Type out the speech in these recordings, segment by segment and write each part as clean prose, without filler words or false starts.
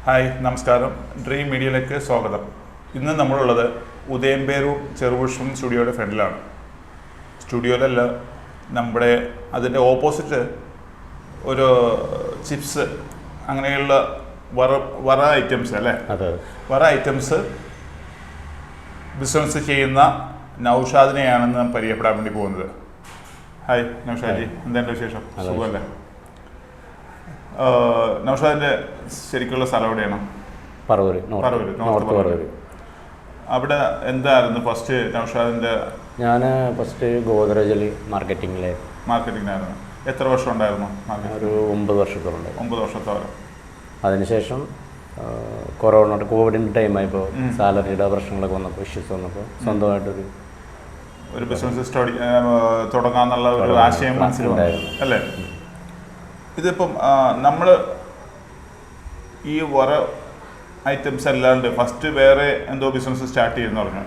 Hi നമസ്കാരം. Dream മീഡിയയിലേക്ക് സ്വാഗതം. ഇന്ന് നമ്മളുള്ളത് ഉദയംപേരൂർ ചെറുപുഷ്പം സ്റ്റുഡിയോയുടെ ഫ്രണ്ടിലാണ്. സ്റ്റുഡിയോയിലല്ല, നമ്മുടെ അതിൻ്റെ ഓപ്പോസിറ്റ് ഒരു ചിപ്സ് അങ്ങനെയുള്ള വറ ഐറ്റംസ് അല്ലേ, വറ ഐറ്റംസ് ബിസിനസ് ചെയ്യുന്ന നൗഷാദിനെയാണെന്ന് പരിചയപ്പെടാൻ വേണ്ടി പോകുന്നത്. ഹായ് നൗഷാദ് ജി, എന്താണ് വിശേഷം? സുഖമല്ലേ? നൗഷാദിന്റെ ശരിക്കുള്ള സ്ഥലം എവിടെയാണ്? പറവൂർ. അവിടെ എന്തായിരുന്നു ഫസ്റ്റ് നൗഷാദിന്റെ? ഞാൻ ഫസ്റ്റ് ഗോദ്രേജിൽ മാർക്കറ്റിങ്ങിലായിരുന്നു. എത്ര വർഷം ഉണ്ടായിരുന്നു? ഒരു 9 വർഷത്തോളം. 9 വർഷത്തോളം. അതിനുശേഷം കോവിഡിൻ്റെ ടൈമായപ്പോൾ സാലറിയുടെ പ്രശ്നങ്ങളൊക്കെ വന്നപ്പോൾ, ഇഷ്യൂസ് വന്നപ്പോൾ സ്വന്തമായിട്ടൊരു ബിസിനസ് തുടങ്ങാന്നുള്ള ഒരു ആശയം മനസ്സിലുണ്ടായിരുന്നു അല്ലേ? ഇതിപ്പം നമ്മൾ ഈ വറ ഐറ്റംസ് അല്ലാണ്ട് ഫസ്റ്റ് വേറെ എന്തോ ബിസിനസ് സ്റ്റാർട്ട് ചെയ്യുന്ന പറഞ്ഞു.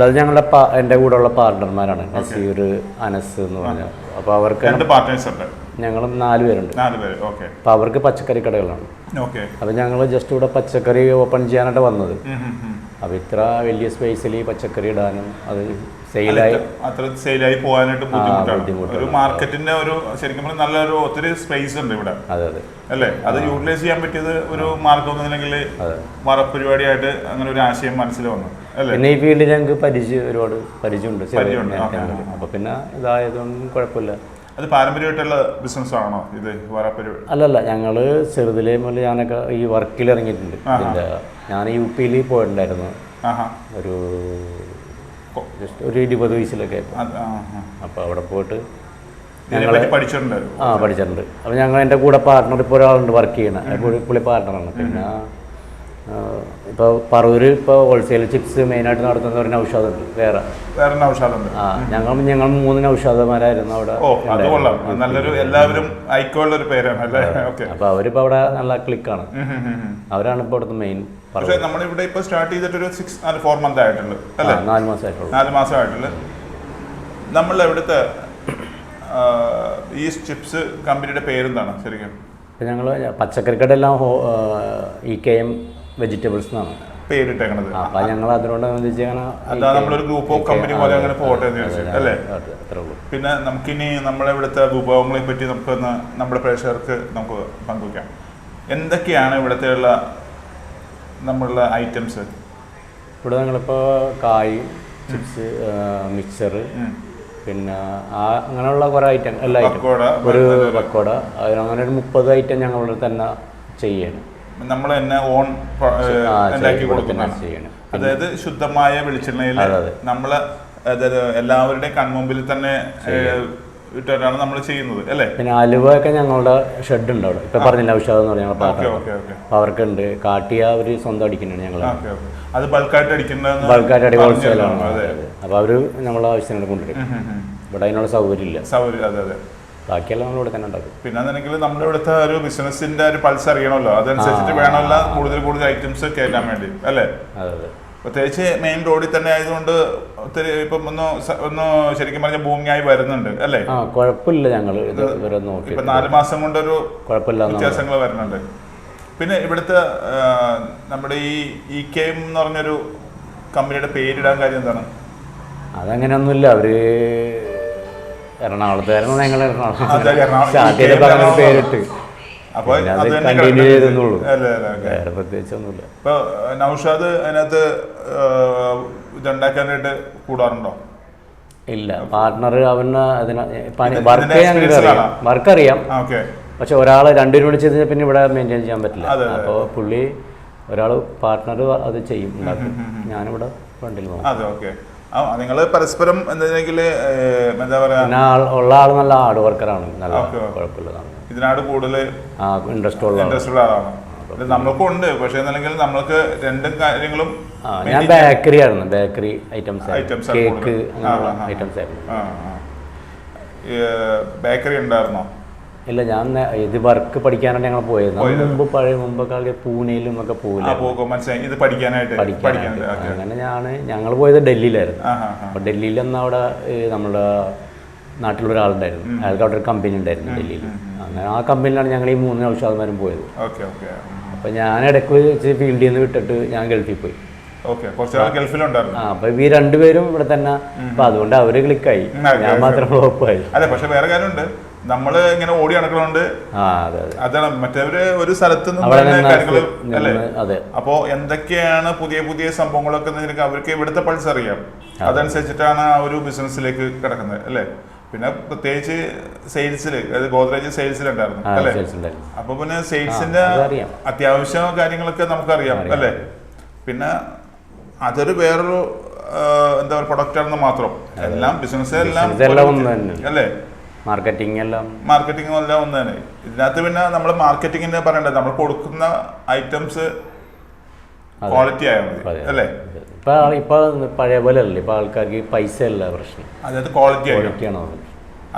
അത് ഞങ്ങളുടെ എൻ്റെ കൂടെ ഉള്ള പാർട്ട്ണർമാരാണ്, നസീർ, അനസ് എന്ന് പറഞ്ഞാൽ. അപ്പോൾ അവർക്ക് 2 പാർട്ട്നേഴ്സ് ഉണ്ട്. ഞങ്ങൾ 4 പേരുണ്ട്. 4 പേര്. ഓക്കെ. അപ്പോൾ അവർക്ക് പച്ചക്കറി കടകളാണ്. ഓക്കെ. അപ്പോൾ ഞങ്ങൾ ജസ്റ്റ് ഇവിടെ പച്ചക്കറി ഓപ്പൺ ചെയ്യാനായിട്ട് വന്നത്. അപ്പോൾ ഇത്ര വലിയ സ്പേസിൽ പച്ചക്കറി ഇടാനും അത് സെയിലായി പോകാനായിട്ട് ബുദ്ധിമുട്ടാണ്. ഒരു മാർക്കറ്റിന്റെ ഒരു ശരിക്കും പറഞ്ഞാൽ നല്ലൊരു ഒത്തിരി സ്പേസ് ഉണ്ട് ഇവിടെ അല്ലേ? അത് യൂട്ടിലൈസ് ചെയ്യാൻ പറ്റിയത് ഒരു മാർഗം ഒന്നുമില്ലെങ്കിൽ വറപ്പരിപാടിയായിട്ട് അങ്ങനെ ഒരു ആശയം മനസ്സിൽ വന്നു അല്ലേ? പിന്നെ ഈ ഫീൽഡിൽ ഞങ്ങൾക്ക് ഒരുപാട് പരിചയമുണ്ട്. അപ്പൊ പിന്നെ ഇതായതൊന്നും കുഴപ്പമില്ല. അത് പാരമ്പര്യമായിട്ടുള്ള ബിസിനസ് ആണോ ഇത് വറപ്പരിപാടി? അല്ലല്ല, ഞങ്ങള് ചെറുതിലേ മുതൽ ഞാനൊക്കെ ഈ വർക്കിൽ ഇറങ്ങിയിട്ടുണ്ട്. ഞാൻ UP-ൽ പോയിട്ടുണ്ടായിരുന്നു ഒരു 20 വയസ്സിലൊക്കെ. അപ്പോൾ അവിടെ പോയിട്ട് പഠിച്ചിട്ടുണ്ട്. അപ്പോൾ ഞങ്ങൾ എൻ്റെ കൂടെ പാർട്ട്ണർ ഇപ്പോൾ ഒരാളുണ്ട് വർക്ക് ചെയ്യണ, പുള്ളി പാർട്ട്ണറാണ്. പിന്നെ ഇപ്പോൾ പറവൂർ ഇപ്പോൾ ഹോൾസെയിൽ ചിപ്സ് മെയിനായിട്ട് നടത്തുന്ന ഒരു നൗഷാദുണ്ട്. വേറെ നൗഷാദുണ്ട്. ഞങ്ങൾ 3 നൗഷാദന്മാരായിരുന്നു അവിടെ. എല്ലാവരും ഐക്കോളുള്ള പേരാണ്. അപ്പോൾ അവരിപ്പോൾ അവിടെ നല്ല ക്ലിക്കാണ്. അവരാണ് ഇപ്പോൾ അവിടുത്തെ മെയിൻ. പക്ഷേ നമ്മളിവിടെ ഇപ്പോൾ സ്റ്റാർട്ട് ചെയ്തിട്ട് ഒരു 4 മന്ത് ആയിട്ടുള്ളൂ അല്ലേ? 4 മാസമായിട്ടുള്ളൂ. 4 മാസമായിട്ടുള്ളൂ. നമ്മൾ എവിടുത്തെ ഈ ചിപ്സ് കമ്പനിയുടെ പേരെന്താണ് ശരിക്കും? ഇപ്പം ഞങ്ങൾ പച്ചക്കറിക്കടെല്ലാം EKM വെജിറ്റബിൾസ് എന്നാണ് പേരിട്ടേക്കണത്. അപ്പം ഞങ്ങൾ അതിനോടനുബന്ധിച്ച് നമ്മളൊരു ഗ്രൂപ്പ് ഓഫ് കമ്പനി പോലെ അങ്ങനെ പോട്ടെ അല്ലേ? പിന്നെ നമുക്കിനി നമ്മളിവിടുത്തെ വിഭവങ്ങളെ പറ്റി നമുക്കൊന്ന് നമ്മുടെ പ്രേക്ഷകർക്ക് നമുക്ക് പങ്കുവയ്ക്കാം. എന്തൊക്കെയാണ് ഇവിടുത്തെ ഉള്ള നമ്മളുടെ ഐറ്റംസ്? ഇവിടെ ഞങ്ങളിപ്പോൾ കായ്, ചിപ്സ്, മിക്സർ, പിന്നെ അങ്ങനെയുള്ള കുറേ ഐറ്റം, എല്ലാ ഐറ്റം, ഒരു പക്കോട, അങ്ങനെ ഒരു 30 ഐറ്റം ഞങ്ങളുടെ തന്നെ ചെയ്യണം. നമ്മൾ തന്നെ ഓൺ ഉണ്ടാക്കി കൊടുക്കുന്നതാണ് ചെയ്യണം. അതായത് ശുദ്ധമായ വെളിച്ചെണ്ണയിൽ നമ്മൾ എല്ലാവരുടെയും കൺമുമ്പിൽ തന്നെ ഇട്ടാണ് നമ്മൾ ചെയ്യുന്നത് അല്ലേ? പിന്നെ അലുവ ഒക്കെ ഞങ്ങളുടെ ഷെഡ് ഉണ്ട് അവിടെ. ഇപ്പൊ പറഞ്ഞില്ല ഔഷധം എന്ന് പറഞ്ഞാൽ പാത്രം അവർക്കുണ്ട്. കാട്ടിയ അവര് സ്വന്തം അടിക്കുന്നുണ്ട്. ഞങ്ങൾ അത് ബൾക്കായിട്ട് അടിക്കുന്നത്, ബൾക്കായിട്ട് അടി ഹോൾസെയിലാണ്. അപ്പൊ അവര് നമ്മളെ ആവശ്യത്തിന് കൊണ്ടുവരും. ഇവിടെ അതിനുള്ള സൗകര്യം ഇല്ല. ബാക്കിയെല്ലാം നമ്മൾ ഇവിടെ തന്നെ ഉണ്ടാക്കും. പിന്നെ നമ്മുടെ ഇവിടുത്തെ ഒരു ബിസിനസിന്റെ ഒരു പൾസ് അറിയണമല്ലോ, അതനുസരിച്ചിട്ട് വേണമല്ലോ കൂടുതൽ ഐറ്റംസ് കയറ്റാൻ വേണ്ടി അല്ലേ? പ്രത്യേകിച്ച് മെയിൻ റോഡിൽ തന്നെ ആയതുകൊണ്ട് ഒത്തിരി ഇപ്പം ഒന്ന് ശരിക്കും പറഞ്ഞാൽ ഭൂമിയായി വരുന്നുണ്ട് അല്ലേ? കുഴപ്പമില്ല. ഞങ്ങൾ ഇപ്പൊ 4 മാസം കൊണ്ടൊരു വ്യത്യാസങ്ങൾ വരുന്നുണ്ട്. പിന്നെ ഇവിടുത്തെ നമ്മുടെ ഈ EKM എന്ന് പറഞ്ഞൊരു കമ്പനിയുടെ പേരിടാൻ കാര്യം എന്താണ്? അതങ്ങനെയൊന്നുമില്ല. അവര് എറണാകുളത്തായിരുന്നു. ഞങ്ങൾ എറണാകുളം പേരിട്ട് കണ്ടിന്യൂ ചെയ്തെന്നുള്ളൂ. വേറെ പ്രത്യേകിച്ചൊന്നുമില്ല. ഇപ്പൊ നൗഷാദ് അതിനകത്ത് ഇതുണ്ടാക്കാനായിട്ട് കൂടാറുണ്ടോ? ഇല്ല, പാർട്ട്ണർ അവന് വർക്ക് അറിയാം. പക്ഷെ ഒരാള് 2 പേരും വിളിച്ച് കഴിഞ്ഞാൽ പിന്നെ ഇവിടെ മെയിൻറ്റെയിൻ ചെയ്യാൻ പറ്റില്ല. അപ്പോൾ പുള്ളി ഒരാൾ പാർട്ട്ണർ അത് ചെയ്യും, ഉണ്ടാക്കും. ഞാനിവിടെ ഫ്രണ്ടിൽ നോക്കും. നിങ്ങൾ പരസ്പരം എന്തെങ്കിലും എന്താ പറയാ, ഉള്ള ആൾ നല്ല ഹാർഡ് വർക്കറാണ്. നല്ല കുഴപ്പമില്ലതാണ്. ഇതിനാട് കൂടുതൽ ഇൻട്രസ്റ്റ് ഉള്ള ആളാണ്. നമ്മൾക്കും ഉണ്ട്. പക്ഷേ എന്തെങ്കിലും നമ്മൾക്ക് 2 കാര്യങ്ങളും. ഞാൻ ബേക്കറി ആയിരുന്നു. ബേക്കറി ഐറ്റംസ്, കേക്ക്, അങ്ങനെയുള്ള ഐറ്റംസ് ആയിരുന്നു. ബേക്കറി ഉണ്ടായിരുന്നോ? ഇല്ല, ഞാൻ ഇത് വർക്ക് പഠിക്കാനാണ് ഞങ്ങൾ പോയത്. മുമ്പൊക്കെ പൂനെയിലും ഒക്കെ പോകില്ല. അങ്ങനെ ഞങ്ങൾ പോയത് ഡൽഹിയിലായിരുന്നു. അപ്പോൾ ഡൽഹിയിൽ നിന്ന് അവിടെ നമ്മുടെ നാട്ടിലൊരാളുണ്ടായിരുന്നു. അയാൾക്ക് അവിടെ ഒരു കമ്പനി ഉണ്ടായിരുന്നു ഡൽഹിയിൽ. അങ്ങനെ ആ കമ്പനിയിലാണ് ഞങ്ങൾ ഈ 3 ഔഷധന്മാരും പോയത്. അപ്പോൾ ഞാൻ ഇടയ്ക്ക് വെച്ച് ഫീൽഡിൽ നിന്ന് വിട്ടിട്ട് ഞാൻ ഗൾഫിൽ പോയി. ഓക്കെ, കുറച്ച് ഗൾഫിലുണ്ടായിരുന്നു. അപ്പോൾ ഈ രണ്ടുപേരും ഇവിടെ തന്നെ, അപ്പോൾ അതുകൊണ്ട് അവര് ക്ലിക്കായി, ഞാൻ മാത്രം ഫ്ലോപ്പായി. അതെ, പക്ഷെ വേറെ കാര്യമുണ്ട്, നമ്മള് ഇങ്ങനെ ഓടി നടക്കണോണ്ട് അതാണ് മറ്റവര് ഒരു സ്ഥലത്ത് കാര്യങ്ങള് അല്ലേ. അപ്പോ എന്തൊക്കെയാണ് പുതിയ പുതിയ സംഭവങ്ങളൊക്കെ അവർക്ക് ഇവിടുത്തെ പൾസ് അറിയാം, അതനുസരിച്ചിട്ടാണ് ആ ഒരു ബിസിനസ്സിലേക്ക് കിടക്കുന്നത് അല്ലേ. പിന്നെ പ്രത്യേകിച്ച് സെയിൽസിൽ, അതായത് ഗോദ്രേജ് സെയിൽസിലുണ്ടായിരുന്നു അല്ലേ. അപ്പൊ പിന്നെ സെയിൽസിന്റെ അത്യാവശ്യ കാര്യങ്ങളൊക്കെ നമുക്കറിയാം അല്ലേ. പിന്നെ അതൊരു വേറൊരു എന്താ പറയുക പ്രൊഡക്റ്റ് ആണെന്ന് മാത്രം, എല്ലാം ബിസിനസ് എല്ലാം അല്ലേ. മാർക്കറ്റിംഗ് എല്ലാം ഒന്ന് തന്നെ. ഇതിനകത്ത് പിന്നെ നമ്മൾ മാർക്കറ്റിംഗിന് പറയണ്ടത്, നമ്മൾ കൊടുക്കുന്ന ഐറ്റംസ് ക്വാളിറ്റി ആയാൽ മതി അല്ലേ. ഇപ്പൊ പഴയ പോലെ അല്ലേ, ഇപ്പൊ ആൾക്കാർക്ക് പൈസ അല്ല പ്രശ്നം, അതായത് ക്വാളിറ്റിയാണ്.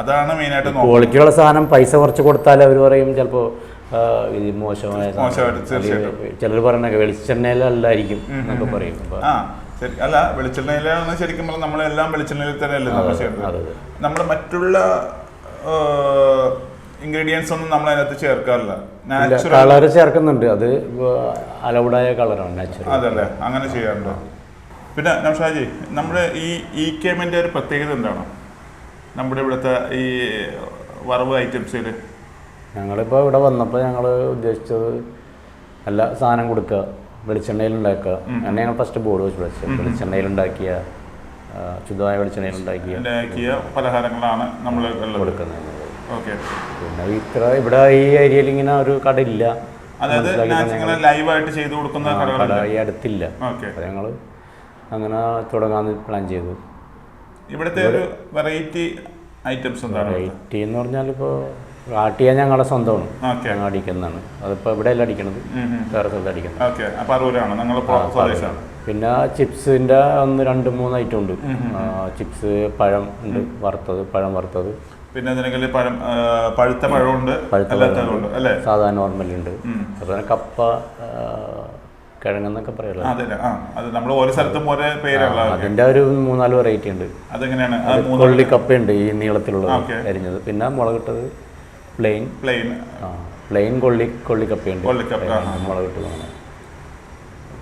അതാണ് മെയിൻ ആയിട്ട്. ക്വാളിറ്റിയുള്ള സാധനം പൈസ കുറച്ച് കൊടുത്താൽ അവർ പറയും ചിലപ്പോ ഇത് മോശമായ, ചിലർ പറയണ വെളിച്ചെണ്ണയിലല്ലായിരിക്കും എന്നൊക്കെ പറയും. അല്ല, വെളിച്ചെണ്ണയിലാണ് ശരിക്കും പറഞ്ഞാൽ നമ്മളെല്ലാം വെളിച്ചെണ്ണയിൽ തന്നെ അല്ലേ നമ്മൾ ചെയ്യുന്നത്. നമ്മൾ മറ്റുള്ള ഇൻഗ്രീഡിയൻസ് ഒന്നും നമ്മൾ അതിനകത്ത് ചേർക്കാറില്ല. കളർ ചേർക്കുന്നുണ്ട്, അത് അലൗഡായ കളറാണ്, നാച്ചുറൽ. അതല്ലേ, അങ്ങനെ ചെയ്യാറുണ്ട്. പിന്നെ നൗഷാദ്, നമ്മുടെ ഈ കേമിന്റെ ഒരു പ്രത്യേകത എന്താണ് നമ്മുടെ ഇവിടുത്തെ ഈ വറവ് ഐറ്റംസിൽ? ഞങ്ങളിപ്പോൾ ഇവിടെ വന്നപ്പോൾ ഞങ്ങൾ ഉദ്ദേശിച്ചത് നല്ല സാധനം കൊടുക്കുക, വെളിച്ചെണ്ണയിൽ ഉണ്ടാക്കുക. അങ്ങനെ ഞങ്ങൾ ഫസ്റ്റ് ബോർഡ് വെച്ച് പഠിച്ചത്, വെളിച്ചെണ്ണയിൽ ഉണ്ടാക്കിയ ശുദ്ധമായ വെളിച്ചെണ്ണയിൽ ഉണ്ടാക്കിയ പലഹാരങ്ങളാണ് നമ്മൾ കൊടുക്കുന്നത്. പിന്നെ ഇവിടെ ഈ ഏരിയയിൽ ഇങ്ങനെ ഒരു കട ഇല്ല, ലൈവായിട്ട് ചെയ്തു കൊടുക്കുന്ന കട ഈ അടുത്തില്ല. അപ്പോൾ ഞങ്ങൾ അങ്ങനെ തുടങ്ങാന്ന് പ്ലാൻ ചെയ്തു. ഇവിടുത്തെ ഒരു വെറൈറ്റി ഐറ്റംസ് വെറൈറ്റി എന്ന് പറഞ്ഞാൽ ഇപ്പോൾ ആട്ടിയ ഞങ്ങളുടെ സ്വന്തമാണ്, ഞങ്ങൾ അടിക്കുന്നതാണ്. അതിപ്പോൾ ഇവിടെ അല്ല അടിക്കണത്, വേറെ സ്ഥലത്ത് അടിക്കുന്നത്. പിന്നെ ചിപ്സിൻ്റെ 2-3 ഐറ്റം ഉണ്ട്. ചിപ്സ്, പഴം ഉണ്ട് വറുത്തത്, പഴം വറുത്തത്, പിന്നെ പഴുത്ത പഴമുണ്ട്, സാധാരണ നോർമലുണ്ട്. അതുപോലെ കപ്പ, കിഴങ്ങെന്നൊക്കെ പറയല്ലോ, അതിൻ്റെ ഒരു 3-4 വെറൈറ്റി ഉണ്ട്. കൊള്ളിക്കപ്പയുണ്ട് ഈ നീളത്തിലുള്ളത് അരിഞ്ഞത്, പിന്നെ മുളകിട്ടത് പ്ലെയിൻ കൊള്ളിക്കപ്പയുണ്ട് മുളകിട്ടതാണ്.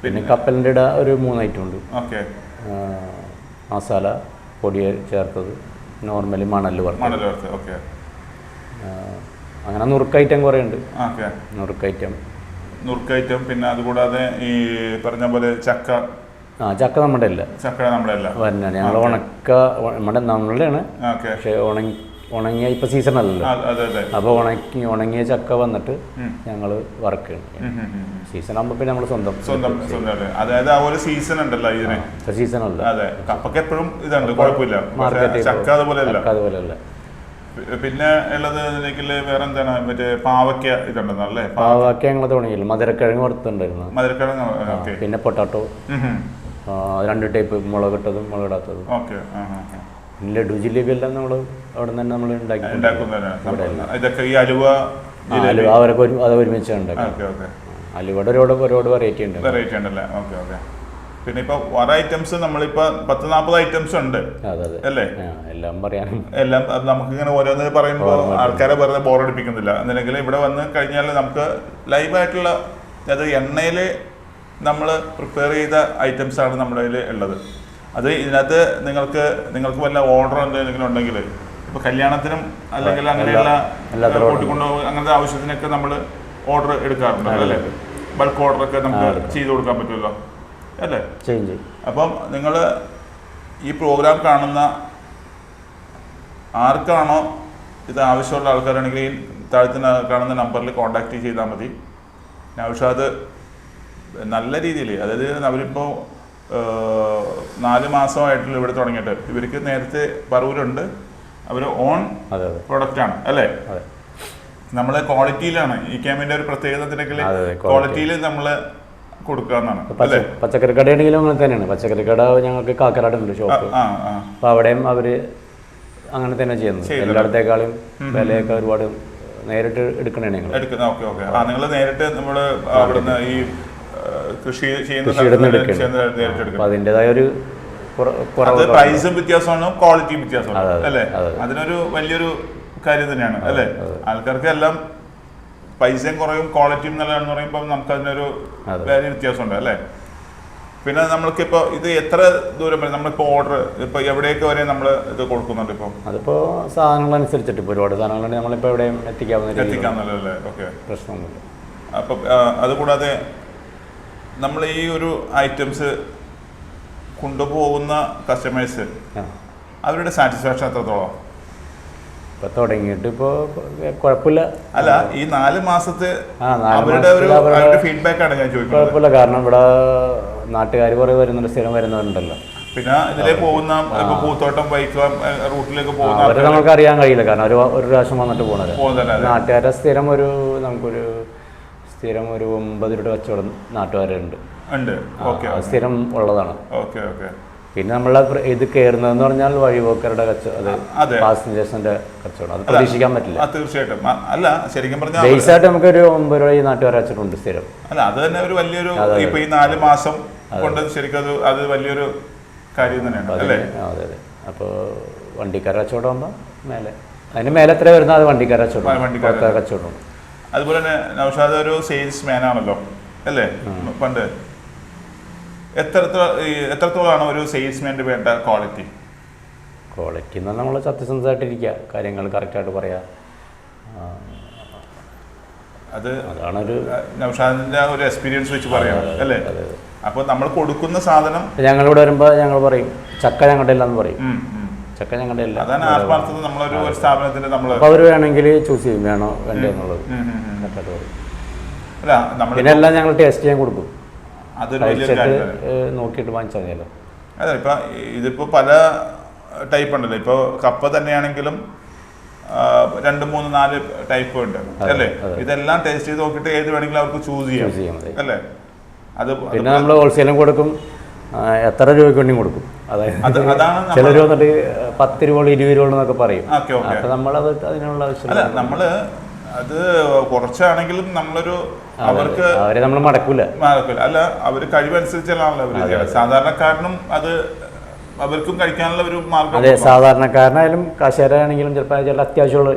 പിന്നെ കപ്പലിൻ്റെ ഒരു 3 ഐറ്റം ഉണ്ട്. മസാല പൊടി ചേർത്തത്, നോർമലി മണൽ വറുത്തത്, അങ്ങനെ നുറുക്ക് ഐറ്റം കുറേ ഉണ്ട്. നുറുക്ക് ഐറ്റം പിന്നെ അതുകൂടാതെ ഈ പറഞ്ഞ പോലെ ചക്ക നമ്മുടെ അല്ല, വരുന്ന ഞങ്ങൾ നമ്മളുടെയാണ്, പക്ഷെ ഉണങ്ങിയ ഇപ്പൊ സീസൺ അല്ലല്ലോ. അപ്പോൾ ഉണങ്ങിയ ചക്ക വന്നിട്ട് ഞങ്ങൾ വറക്കുകയാണ്. സീസൺ ആകുമ്പോൾ പിന്നെ നമ്മൾ സ്വന്തം അതായത് ആ ഒരു സീസൺ ഉണ്ടല്ലോ ഇതിന്, സീസൺ അല്ല. അതെ, കപ്പക്ക് എപ്പോഴും ഇതുണ്ട്, കുഴപ്പമില്ല. ചക്ക അതുപോലെയല്ല. പിന്നെ ഉള്ളത് വേറെ എന്താണ്, മറ്റേ പാവയ്ക്ക ഇതുണ്ടെന്നല്ലേ. പാവയ്ക്ക ഞങ്ങൾ തുടങ്ങിയില്ല, മധുരക്കിഴങ്ങ് വറുത്തുണ്ടായിരുന്നു. മധുരക്കിഴങ്ങ്, പിന്നെ പൊട്ടാറ്റോ, 2 ടൈപ്പ്, മുളകിട്ടതും മുളകിടാത്തതും. ലഡു ജിലേബി എല്ലാം നമ്മൾ അവിടെ തന്നെ നമ്മൾ അവരൊക്കെ അത് ഒരുമിച്ച് ഉണ്ടാക്കും. അലുവയുടെ ഒരുപാട് വെറൈറ്റി ഉണ്ട്. പിന്നെ ഇപ്പൊ വേറെ ഐറ്റംസ് നമ്മളിപ്പോ 10-40 ഐറ്റംസ് ഉണ്ട് അല്ലേ. എല്ലാം പറയാനും എല്ലാം നമുക്ക് ഇങ്ങനെ ഓരോന്ന് പറയുമ്പോൾ ആൾക്കാരെ വെറുതെ ബോറടിപ്പിക്കുന്നില്ല. എന്നുണ്ടെങ്കിൽ ഇവിടെ വന്ന് കഴിഞ്ഞാൽ നമുക്ക് ലൈവായിട്ടുള്ള, അതായത് എണ്ണയിൽ നമ്മൾ പ്രിപ്പയർ ചെയ്ത ഐറ്റംസ് ആണ് നമ്മുടെ കയ്യിൽ ഉള്ളത്. അത് ഇതിനകത്ത് നിങ്ങൾക്ക് വല്ല ഓർഡർ എന്തെങ്കിലും ഉണ്ടെങ്കിൽ, ഇപ്പൊ കല്യാണത്തിനും അല്ലെങ്കിൽ അങ്ങനെയുള്ള കൂട്ടിക്കൊണ്ടുപോകും അങ്ങനത്തെ ആവശ്യത്തിനൊക്കെ നമ്മൾ ഓർഡർ എടുക്കാറുണ്ട് അല്ലേ. ബൾക്ക് ഓർഡറൊക്കെ നമുക്ക് ചെയ്ത് കൊടുക്കാൻ പറ്റുമല്ലോ അല്ലേ. അപ്പം നിങ്ങൾ ഈ പ്രോഗ്രാം കാണുന്ന ആർക്കാണോ ഇത് ആവശ്യമുള്ള ആൾക്കാരാണെങ്കിൽ താഴത്ത് കാണുന്ന നമ്പറിൽ കോൺടാക്ട് ചെയ്താൽ മതി. നൗഷാദ് നല്ല രീതിയിൽ, അതായത് അവരിപ്പോൾ 4 മാസമായിട്ടുള്ള ഇവിടെ തുടങ്ങിയിട്ട്, ഇവർക്ക് നേരത്തെ പറവൂരുണ്ട്, അവർ ഓൺ പ്രൊഡക്റ്റാണ് അല്ലേ. നമ്മൾ ക്വാളിറ്റിയിലാണ് ഈ ക്യാമിൻ്റെ ഒരു പ്രത്യേകത, ക്വാളിറ്റിയിൽ നമ്മൾ കൊടുക്കാന്നാണ്. പച്ചക്കറി കടയാണെങ്കിലും അങ്ങനെ തന്നെയാണ്. പച്ചക്കറി കട ഞങ്ങൾക്ക് കാക്കനാടുണ്ട് ഷോപ്പ്, അപ്പൊ അവിടെയും അവര് അങ്ങനെ തന്നെ ചെയ്യുന്നത്. എല്ലായിടത്തേക്കാളും വിലയൊക്കെ ഒരുപാട് നേരിട്ട് എടുക്കണേ ഞങ്ങൾ. നിങ്ങൾ നേരിട്ട് നമ്മള് അവിടുന്ന് ഈ അതിൻ്റെതായ ഒരു പ്രൈസും വ്യത്യാസമാണ്, ക്വാളിറ്റിയും വ്യത്യാസമാണ് അല്ലേ. അതിനൊരു വലിയൊരു കാര്യം തന്നെയാണ് അല്ലേ. ആൾക്കാർക്ക് എല്ലാം പൈസയും കുറയും ക്വാളിറ്റിയും നല്ലതാണെന്ന് പറയുമ്പോൾ നമുക്ക് അതിനൊരു വേറെ വ്യത്യാസമുണ്ട് അല്ലേ? പിന്നെ നമ്മൾക്കിപ്പോൾ ഇത് എത്ര ദൂരം വരെ നമ്മളിപ്പോൾ ഓർഡർ ഇപ്പോൾ എവിടെയൊക്കെ വരെ നമ്മൾ ഇത് കൊടുക്കുന്നുണ്ട് ഇപ്പോൾ? അതിപ്പോൾ സാധനങ്ങളനുസരിച്ചിട്ട് ഇപ്പോൾ ഒരുപാട് സാധനങ്ങളുണ്ട് നമ്മളിപ്പോൾ എവിടെയും എത്തിക്കാവുന്നല്ലേ? ഓക്കെ, പ്രശ്നമൊന്നുമില്ല. അപ്പം അതുകൂടാതെ നമ്മൾ ഈ ഒരു ഐറ്റംസ് കൊണ്ടുപോകുന്ന കസ്റ്റമേഴ്സ് അവരുടെ സാറ്റിസ്ഫാക്ഷൻ എത്രത്തോളം? ഇപ്പൊ തുടങ്ങിയിട്ട് ഇപ്പോ കുഴപ്പമില്ല. അല്ല, ഈ 4 മാസത്തെ അവരുടെ ഒരു ഫീഡ്ബാക്ക് ആണ് ഞാൻ ചോദിക്കുന്നത്. കുഴപ്പമില്ല, കാരണം ഇവിടെ നാട്ടുകാർ കുറെ വരുന്നുണ്ട്, സ്ഥിരം വരുന്നവരുണ്ടല്ലോ. പിന്നെ ഇതിലെ പോകുന്ന പൂത്തോട്ടം ബൈക്ക് റൂട്ടിലേക്ക് പോകുന്ന അവരെ നമുക്ക് അറിയാൻ കഴിയില്ല, കാരണം ഒരു പ്രാവശ്യം വന്നിട്ട് പോണത്. നാട്ടുകാരെ സ്ഥിരം നമുക്കൊരു സ്ഥിരം ഒരു 9 രൂപ കച്ചവടം നാട്ടുകാരുണ്ട്, സ്ഥിരം ഉള്ളതാണ്. പിന്നെ നമ്മളെ ഇത് കയറുന്നതെന്ന് പറഞ്ഞാൽ വഴിപോക്കരുടെ കച്ചവടം, പാസഞ്ചേഴ്സിന്റെ കച്ചവടം, അത് പ്രതീക്ഷിക്കാൻ പറ്റില്ല. തീർച്ചയായിട്ടും. അല്ല, ശരിക്കും പറഞ്ഞാൽ ബേസായിട്ട് നമുക്ക് ഒരു 9 രൂപ ഈ നാട്ടുകാർ വെച്ചിട്ടുണ്ട് സ്ഥിരം. അല്ല, അത് തന്നെ ഒരു വലിയൊരു ഇപ്പൊ ഈ 4 മാസം കൊണ്ട് ശരിക്കും അത് വലിയൊരു കാര്യം തന്നെയാണ് അല്ലേ? അതെ അതെ. അപ്പോൾ വണ്ടിക്കാര കച്ചവടം ആകുമ്പോൾ മേലെ അതിന് മേലെ എത്ര വരുന്നത് അത് വണ്ടിക്കാര കച്ചവടം കച്ചവടം. അതുപോലെ തന്നെ നൗഷാദ് ഒരു സെയിൽസ് മാൻ ആണല്ലോ അല്ലേ? പണ്ട് എത്രത്തോളമാണ് ഒരു സെയിൽസ്മാൻ്റെ വേണ്ട ക്വാളിറ്റി? ക്വാളിറ്റി എന്ന് പറഞ്ഞാൽ നമ്മൾ സത്യസന്ധമായിട്ടിരിക്കുക, കാര്യങ്ങൾ കറക്റ്റായിട്ട് പറയുക, അതാണൊരു നൗഷാദിന്റെ ഒരു എക്സ്പീരിയൻസ് വെച്ച് പറയാം അല്ലേ? അപ്പോൾ നമ്മൾ കൊടുക്കുന്ന സാധനം ഞങ്ങളിവിടെ വരുമ്പോൾ ഞങ്ങൾ പറയും ചക്ക ഞങ്ങളുടെ ഇല്ലാന്ന് പറയും. ചക്ക ഞങ്ങളുടെ ഇല്ല, അതാണ് ആത്മാർത്ഥത. നമ്മളൊരു സ്ഥാപനത്തിന്റെ നമ്മൾ അപ്പോൾ അവർ വേണമെങ്കിൽ ചൂസ് ചെയ്യും, വേണോ വേണ്ടേ എന്നുള്ളത് കറക്റ്റായിട്ട് പറയും. പിന്നെ എല്ലാം ഞങ്ങൾ ടേസ്റ്റ് ചെയ്യാൻ കൊടുക്കും, നോക്കിയിട്ട് വാങ്ങിച്ചാൽ മതിയല്ലോ. അതെ, ഇപ്പം ഇതിപ്പോൾ പല ടൈപ്പ് ഉണ്ടല്ലോ. ഇപ്പോൾ കപ്പ തന്നെയാണെങ്കിലും 2, 3, 4 ടൈപ്പ് ഉണ്ട് അല്ലേ? ഇതെല്ലാം ടേസ്റ്റ് ചെയ്ത് നോക്കിയിട്ട് ഏത് വേണമെങ്കിലും അവർക്ക് ചൂസ് ചെയ്യാം അല്ലേ? അത് പിന്നെ നമ്മൾ ഹോൾസെയിലും കൊടുക്കും, എത്ര രൂപയ്ക്ക് വേണ്ടിയും കൊടുക്കും. അതായത് ചിലർ വന്നിട്ട് 10 രൂപ 20 രൂപ എന്നൊക്കെ പറയും. അപ്പൊ നമ്മളത് അതിനുള്ള ആവശ്യമില്ല. നമ്മള് അത് കുറച്ചാണെങ്കിലും നമ്മളൊരു അവർക്ക് അവരെ നമ്മൾ മടക്കൂല. അല്ല, അവര് കഴിവനുസരിച്ചാണല്ലോ അവര്. സാധാരണക്കാരനും അത് അവർക്കും കഴിക്കാനുള്ള ഒരു മാർഗം. അതെ, സാധാരണക്കാരനായാലും കശേരാണെങ്കിലും ചിലപ്പോൾ ചില അത്യാവശ്യമുള്ള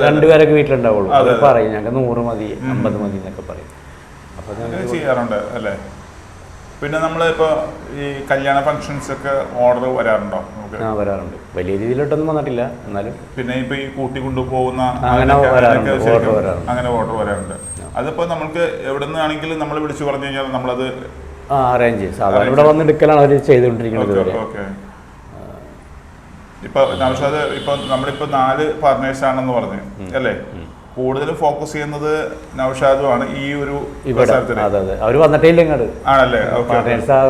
2 പേരൊക്കെ വീട്ടിലുണ്ടാവുള്ളൂ. അവർ പറയും ഞങ്ങൾക്ക് 100 മതി 50 മതി എന്നൊക്കെ പറയും. അപ്പൊ ചെയ്യാറുണ്ട് അല്ലേ? പിന്നെ നമ്മളിപ്പോ ഈ കല്യാണ ഫംഗ്ഷൻസ് ഒക്കെ ഓർഡർ വരാറുണ്ടോ? വരാറുണ്ട്, വലിയ രീതിയിലോട്ടൊന്നും വന്നിട്ടില്ല, എന്നാലും പിന്നെ ഇപ്പൊ ഈ കൂട്ടി കൊണ്ടുപോകുന്ന അങ്ങനെ ഓർഡർ വരാറുണ്ട്. അതിപ്പോ നമുക്ക് എവിടെ നിന്നാണെങ്കിലും നമ്മൾ വിളിച്ചു പറഞ്ഞു കഴിഞ്ഞാൽ നമ്മളത് അറേഞ്ച് ചെയ്യും. സാധാരണ ഇവിടെ വന്ന് എടുക്കലാണ് അവർ ചെയ്തുകൊണ്ടിരിക്കുന്നത്. ഇപ്പൊ നൗഷാദ്, ഇപ്പൊ നമ്മളിപ്പോ 4 പാർട്ട്നേഴ്സ് ആണെന്ന് പറഞ്ഞു അല്ലേ? കൂടുതലും ഫോക്കസ് ചെയ്യുന്നത് നൗഷാദുമാണ് ഈ ഒരു അവർ വന്നിട്ടില്ല ഇങ്ങോട്ട് ആണല്ലേ?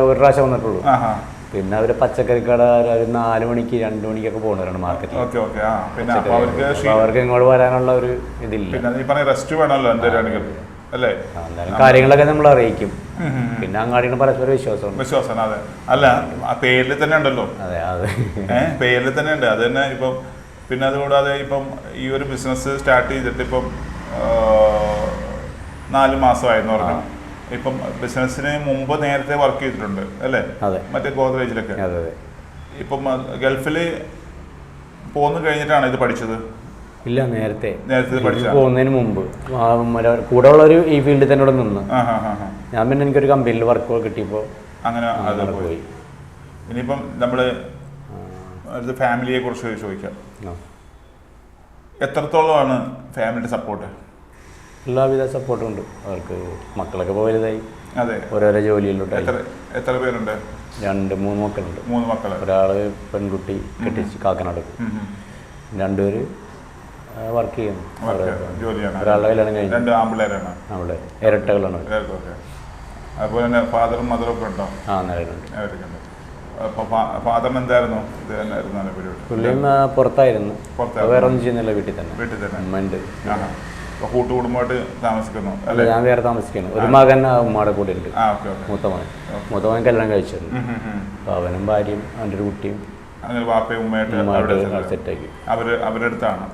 ഒരു പ്രാവശ്യം വന്നിട്ടുള്ളൂ. പിന്നെ അവര് പച്ചക്കറിക്കട ഒരു 4 മണിക്ക് 2 മണിക്കൊക്കെ പോകുന്നവരാണ് മാർക്കറ്റിൽ. അവർക്ക് ഇങ്ങോട്ട് വരാനുള്ള ഒരു ഇതില്ല. പിന്നെ റെസ്റ്റ് വേണമല്ലോ എന്തായാലും അല്ലേ? കാര്യങ്ങളൊക്കെ നമ്മൾ അറിയിക്കും. പിന്നെ അങ്ങാടികൾ പരസ്പര വിശ്വാസം. അതെ, അല്ല പേരിൽ തന്നെ ഉണ്ടല്ലോ. അതെ അതെ, പേരിൽ തന്നെ ഉണ്ട് അത് തന്നെ. ഇപ്പം പിന്നെ അതുകൂടാതെ ഇപ്പം ഈ ഒരു ബിസിനസ് സ്റ്റാർട്ട് ചെയ്തിട്ട് ഇപ്പം 4 മാസമായെന്ന് പറഞ്ഞു. ഇപ്പം ബിസിനസ്സിന് മുമ്പ് നേരത്തെ വർക്ക് ചെയ്തിട്ടുണ്ട് അല്ലേ? മറ്റേ ഗോദ്രേജിലൊക്കെ. ഇപ്പം ഗൾഫിൽ പോന്നു കഴിഞ്ഞിട്ടാണ് ഇത് പഠിച്ചത്? ഇല്ല, നേരത്തെ പോകുന്നതിന് മുമ്പ് കൂടെ ഉള്ളൊരു ഈ ഫീൽഡിൽ തന്നെ ഇവിടെ നിന്ന് ഞാൻ പിന്നെ എനിക്കൊരു കമ്പനിയിൽ വർക്ക് കിട്ടിയപ്പോൾ അങ്ങനെ പോയി. ഇനിയിപ്പം നമ്മള് ഫാമിലിയെ കുറിച്ച് ചോദിക്കാം. എത്രത്തോളമാണ് ഫാമിലിയുടെ സപ്പോർട്ട്? എല്ലാവിധ സപ്പോർട്ടും ഉണ്ട് അവർക്ക്. മക്കളൊക്കെ ഇപ്പോൾ വലുതായി, അതെ, ഓരോരോ ജോലിയിലോട്ട്. എത്ര പേരുണ്ട്? 2-3 മക്കളുണ്ട്. 3 മക്കൾ. ഒരാള് പെൺകുട്ടി കെട്ടിച്ച് കാക്കനാട്, 2 പേര് വർക്ക് ചെയ്യുന്നു. ഒരാളുടെ കല്യാണം കഴിഞ്ഞു. 2 ആമ്പിള്ളേരാണ്. ഇരട്ടകളാണ്. അതുപോലെ തന്നെ ഫാദറും മദറും ഒക്കെ ഉണ്ടോ? നിലവിലുണ്ട്. ഫാദറിന് എന്തായിരുന്നു? പുള്ളിയും പുറത്തായിരുന്നു, വേറെ ഒന്നും ചെയ്യുന്നില്ല, വീട്ടിൽ തന്നെ. ഉമ്മയുണ്ട്. കൂട്ടുകുടുംബമായിട്ട് താമസിക്കുന്നു അല്ല? ഞാൻ വേറെ താമസിക്കുന്നു. ഒരു മകൻ ഉമ്മയുടെ കൂടെ ഉണ്ട്, മൂത്തമകൻ കല്യാണം കഴിച്ചിരുന്നു. അപ്പൊ അവനും ഭാര്യയും അവൻ്റെ ഒരു കുട്ടിയും വാപ്പയും ഉമ്മയായിട്ട് സെറ്റാക്കി അവരടുത്താണ്.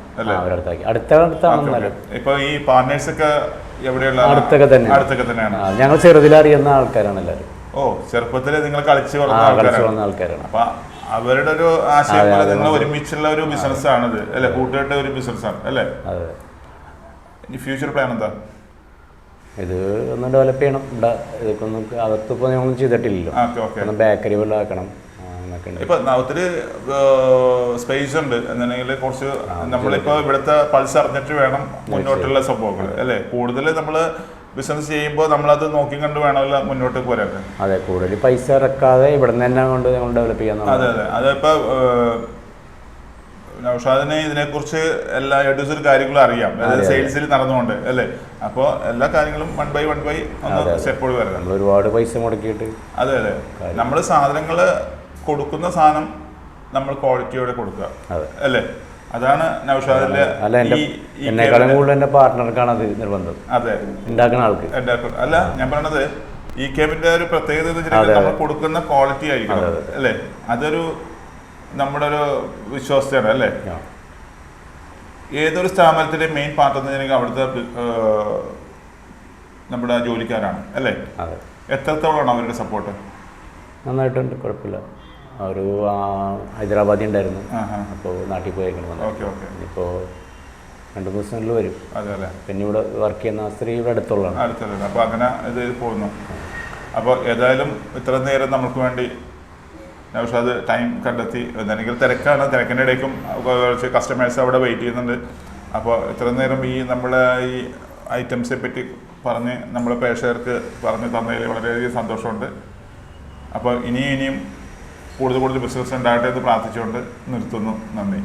അടുത്താണ്. ഇപ്പൊ ഈ പാർട്ട്നേഴ്സ് ഒക്കെ എവിടെയുള്ള? അടുത്തൊക്കെ തന്നെയാണ്. ഞങ്ങൾ ചെറുതിലറിയുന്ന ആൾക്കാരാണ് എല്ലാവരും. ഓ, ചെറുപ്പത്തില് നിങ്ങൾ കളിച്ചു വളർന്ന ആൾക്കാരാണ്. അപ്പൊ അവരുടെ ഒരു ആശയം പോലെ നിങ്ങൾ ഒരുമിച്ചുള്ള ഒരു ബിസിനസ് ആണിത് അല്ലെ? കൂട്ടുകെട്ട ഒരു ബിസിനസ് ആണ് അല്ലേ? ഇനി ഫ്യൂച്ചർ പ്ലാൻ എന്താ? ഇത് ഒന്ന് ഡെവലപ്പ് ചെയ്യണം. ഇതൊക്കെ ഒന്ന് അകത്തിപ്പോൾ ഞങ്ങൾ ചെയ്തിട്ടില്ലല്ലോ. ഒന്ന് ബേക്കറി വല്ലതും ആക്കണം. ഇപ്പൊ ഒത്തിരി സ്പേസ് ഉണ്ട് എന്നുണ്ടെങ്കിൽ കുറച്ച് നമ്മളിപ്പോ ഇവിടുത്തെ പൾസ് അറിഞ്ഞിട്ട് വേണം മുന്നോട്ടുള്ള സംഭവങ്ങൾ അല്ലേ. കൂടുതൽ നമ്മള് ബിസിനസ് ചെയ്യുമ്പോൾ നമ്മളത് നോക്കി കണ്ട് വേണമല്ലോ മുന്നോട്ട് പോരാൻ. അതെ, കൂടുതൽ പൈസ ഇറക്കാതെ ഇവിടെ നിന്ന് തന്നെ കൊണ്ട് ഞങ്ങൾ ഡെവലപ്പ് ചെയ്യാൻ. അതെ അതെ, അതിപ്പോ നൗഷാദിന് ഇതിനെക്കുറിച്ച് എല്ലാ എഡ്യൂസർ കാര്യങ്ങളും അറിയാം, അതായത് സെയിൽസിൽ നടന്നുകൊണ്ട് അല്ലേ. അപ്പോൾ എല്ലാ കാര്യങ്ങളും വൺ ബൈ ഒന്ന് സ്റ്റെപ്പോട് വരണം. നമ്മൾ ഒരുപാട് പൈസ മുടക്കിയിട്ട്. അതെ അതെ, നമ്മൾ സാധനങ്ങൾ കൊടുക്കുന്ന സാധനം നമ്മൾ ക്വാളിറ്റിയോടെ കൊടുക്കുക അല്ലേ. അതാണ് നൗഷാദിന്റെ. എന്നെക്കാളും കൂടുതൽ എന്റെ പാർട്ട്ണർക്കാണ് അത് നിർബന്ധം. അതെ, ഉണ്ടാക്കുന്ന ആൾക്ക്. അല്ല, ഞാൻ പറഞ്ഞത് ഈ കേമിന്റെ ഒരു പ്രത്യേകത നമ്മൾ കൊടുക്കുന്ന ക്വാളിറ്റി ആയിരിക്കും അല്ലേ. അതൊരു നമ്മുടെ ഒരു വിശ്വാസമാണ് അല്ലേ. ഏതൊരു സ്ഥാപനത്തിന്റെ മെയിൻ പാർട്ട് എന്ന് വെച്ചിട്ടുണ്ടെങ്കിൽ അവിടുത്തെ നമ്മുടെ ജോലിക്കാരാണ് അല്ലേ. എത്രത്തോളമാണ് അവരുടെ സപ്പോർട്ട്? നന്നായിട്ടുണ്ട്, കുഴപ്പമില്ല. ഒരു ഹൈദരാബാദി ഉണ്ടായിരുന്നു, അപ്പോൾ നാട്ടിൽ പോയേക്കണം. ഇപ്പോൾ 2 ദിവസങ്ങളിൽ വരും. പിന്നെ ഇവിടെ വർക്ക് ചെയ്യുന്ന സ്ത്രീ ഇവിടെ അടുത്തുള്ളതാണ്. അപ്പോൾ അങ്ങനെ ഇത് പോകുന്നു. അപ്പോൾ ഏതായാലും ഇത്ര നേരം നമുക്ക് വേണ്ടി നൗഷാദ് ടൈം കണ്ടെത്തി. എന്തെങ്കിൽ തിരക്കാണ്, തിരക്കിൻ്റെ ഇടയ്ക്കും കുറച്ച് കസ്റ്റമേഴ്സ് അവിടെ വെയിറ്റ് ചെയ്യുന്നുണ്ട്. അപ്പോൾ ഇത്ര നേരം ഈ നമ്മളെ ഈ ഐറ്റംസിനെ പറ്റി പറഞ്ഞ് നമ്മളെ പ്രേക്ഷകർക്ക് പറഞ്ഞു തന്നതിൽ വളരെയധികം സന്തോഷമുണ്ട്. അപ്പോൾ ഇനിയും കൂടുതൽ ബിസിനസ് ഉണ്ടാകട്ടെ എന്ന് പ്രാർത്ഥിച്ചുകൊണ്ട് നിർത്തുന്നു. നന്ദി.